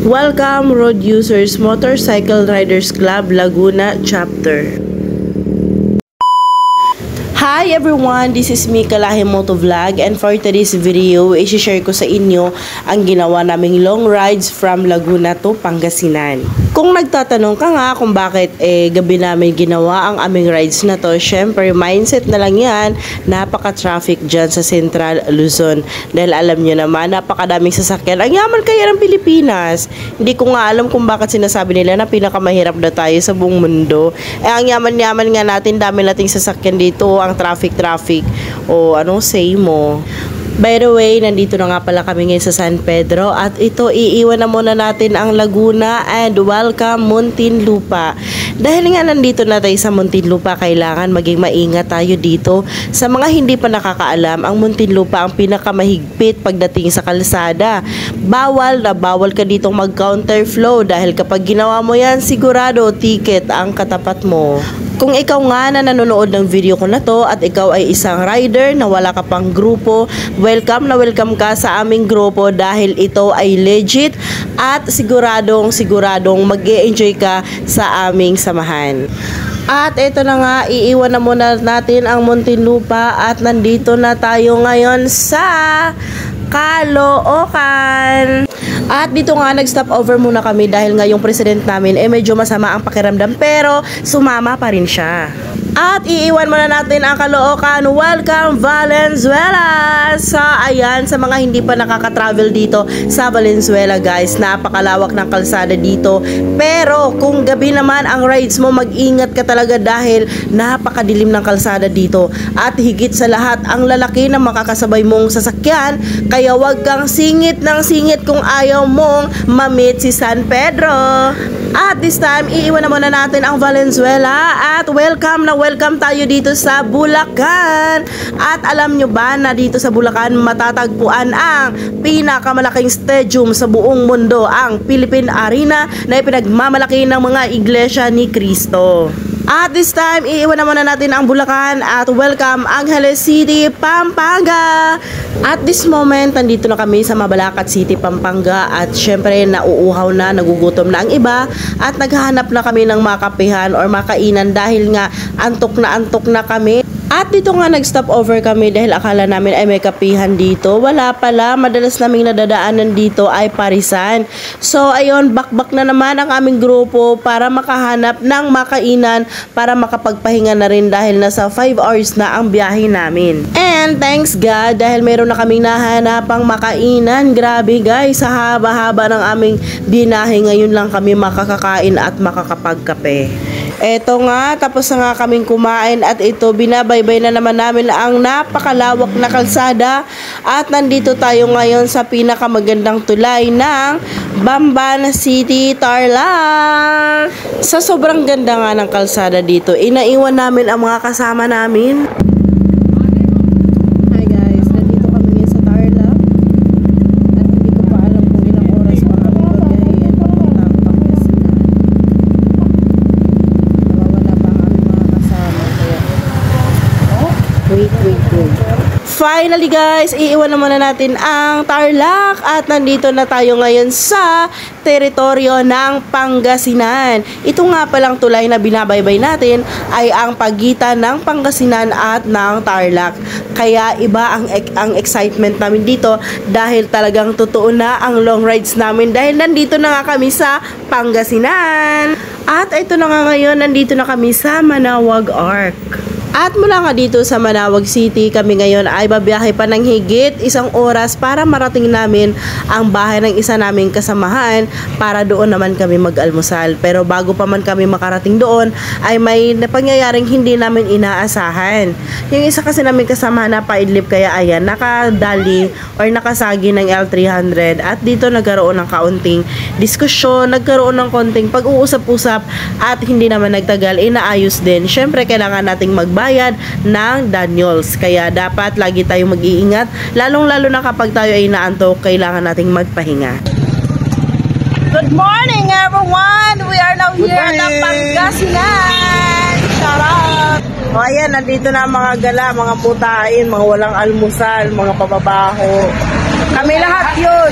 Welcome Road Users Motorcycle Riders Club Laguna Chapter. Hi everyone, this is me Kalahi Motovlog, and for today's video, i-share ko sa inyo ang ginawa naming long rides from Laguna to Pangasinan. Kung nagtatanong ka nga kung bakit gabi namin ginawa ang aming rides na to, syempre mindset na lang yan, napaka-traffic dyan sa Central Luzon. Dahil alam nyo naman, napakadaming sasakyan. Ang yaman kaya ng Pilipinas. Hindi ko nga alam kung bakit sinasabi nila na pinakamahirap na tayo sa buong mundo. Ang yaman-yaman nga natin, dami nating sasakyan dito, ang traffic o anong say mo. By the way, nandito na nga pala kami ngayon sa San Pedro at ito iiwan na muna natin ang Laguna and welcome Muntinlupa. Dahil nga nandito na tayo sa Muntinlupa, kailangan maging maingat tayo dito. Sa mga hindi pa nakakaalam, ang Muntinlupa ang pinakamahigpit pagdating sa kalsada. Bawal na bawal ka ditong mag-counterflow dahil kapag ginawa mo yan, sigurado ticket ang katapat mo. Kung ikaw nga na nanonood ng video ko na to at ikaw ay isang rider na wala ka pang grupo, welcome na welcome ka sa aming grupo dahil ito ay legit at siguradong mag-e-enjoy ka sa aming samahan. At ito na nga, iiwan na muna natin ang Muntinlupa at nandito na tayo ngayon sa Caloocan. At dito nga nag-stop over muna kami dahil nga yung president namin medyo masama ang pakiramdam pero sumama pa rin siya. At iiwan muna natin ang Caloocan. Welcome Valenzuela! So ayan, sa mga hindi pa nakaka-travel dito sa Valenzuela guys, napakalawak ng kalsada dito. Pero kung gabi naman ang rides mo, mag-ingat ka talaga dahil napakadilim ng kalsada dito. At higit sa lahat, ang lalaki na makakasabay mong sasakyan, kaya wag kang singit ng singit kung ayaw mong ma-meet si San Pedro. At this time, iiwan na muna natin ang Valenzuela at welcome tayo dito sa Bulacan. At alam nyo ba na dito sa Bulacan matatagpuan ang pinakamalaking stadium sa buong mundo, ang Philippine Arena na ipinagmamalaki ng mga iglesia ni Cristo. At this time, iiwan na muna natin ang Bulacan at welcome Angeles City, Pampanga. At this moment, nandito na kami sa Mabalacat City, Pampanga at syempre nauuhaw na, nagugutom na ang iba at naghahanap na kami ng makapihan or makainan dahil nga antok na kami. At dito nga nag-stop over kami dahil akala namin ay may kapihan dito. Wala pala, madalas naming nadadaanan dito ay parisan. So ayun, bakbak na naman ang aming grupo para makahanap ng makainan para makapagpahinga na rin dahil nasa 5 hours na ang biyahe namin. And thanks God dahil meron na kaming nahanapang makainan. Grabe guys, sa haba-haba ng aming binahe, ngayon lang kami makakakain at makakapagkape. Eto nga, tapos na nga kaming kumain at ito, binabaybay na naman namin ang napakalawak na kalsada at nandito tayo ngayon sa pinakamagandang tulay ng Bamban City, Tarlac. Sa sobrang ganda nga ng kalsada dito, inaiwan namin ang mga kasama namin. Hi guys, nandito kami ngayon sa Tarlac at hindi ko pa alam kung ilang oras pa kami magbiyahin papuntang Pangasinan. Wait. Finally guys, iiwan na muna natin ang Tarlac at nandito na tayo ngayon sa teritoryo ng Pangasinan. Ito nga palang tulay na binabaybay natin ay ang pagitan ng Pangasinan at ng Tarlac. Kaya iba ang excitement namin dito dahil talagang totoo na ang long rides namin dahil nandito na nga kami sa Pangasinan. At ito na nga ngayon, nandito na kami sa Manaoag Arc. At mula nga dito sa Manaoag City, kami ngayon ay babiyahe pa ng higit 1 oras para marating namin ang bahay ng isa naming kasamahan para doon naman kami mag-almusal. Pero bago pa man kami makarating doon, ay may napangyayaring hindi namin inaasahan. Yung isa kasi namin kasamahan na paidlip kaya ayan, nakadali or nakasagi ng L300 at dito nagkaroon ng kaunting diskusyon, nagkaroon ng konting pag-uusap-usap at hindi naman nagtagal, inaayos din. Syempre kailangan nating magbayad ng Daniels. Kaya dapat lagi tayong mag-iingat, lalong-lalo na kapag tayo ay naantok, kailangan nating magpahinga. Good morning everyone! We are now here na Pangasinan! Charot! O ayan, nandito na mga gala, mga putain, mga walang almusal, mga pababaho. Kami lahat yun!